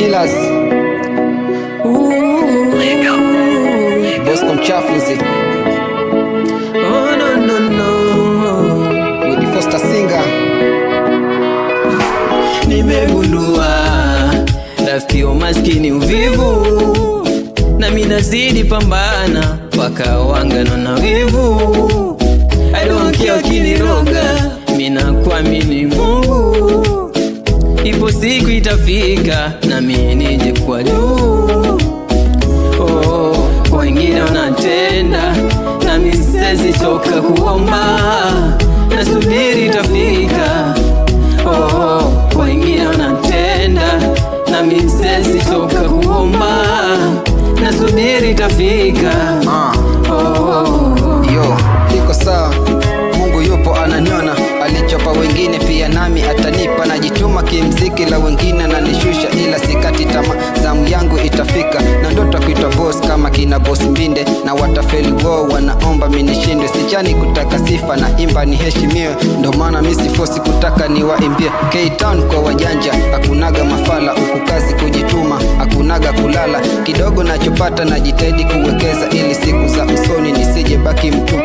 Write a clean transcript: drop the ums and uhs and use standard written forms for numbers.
Killers. Bosco Mchafuzi. Oh no. Woody Foster Singer. Nimegundua rafiki wa maskini uvivu, na mimi nazidi pambana paka wangano na wivu. I don't care ukiniroga, mimi nakuamini Mungu. Ipo siku itafika na mimi nije kwa juu. Oh, kwa wengine wanatenda na mimi siwezi choka kuomba, nasubiri itafika. Oh, kwa wengine wanatenda na mimi siwezi choka kuomba, nasubiri itafika. Yo, iko sawa, Mungu yupo ananiona, alichopa wengine pia nami atanipa. Najituma kimziki la wengine na nishusha, ila sikati tamaa, zamu yangu itafika. Na ndoto kuitwa boss kama kina boss Mbinde, na watafeli wao wanaomba mimi nishinde. Sichani kutaka sifa na imba niheshimiwe, ndo maana mimi sifosi kutaka niwaimbie. K-Town kwa wajanja, hakunaga mafala, huku kazi kujituma, hakunaga kulala. Kidogo nachopata najitahidi kuwekeza, ili siku za usoni nisije baki mtu.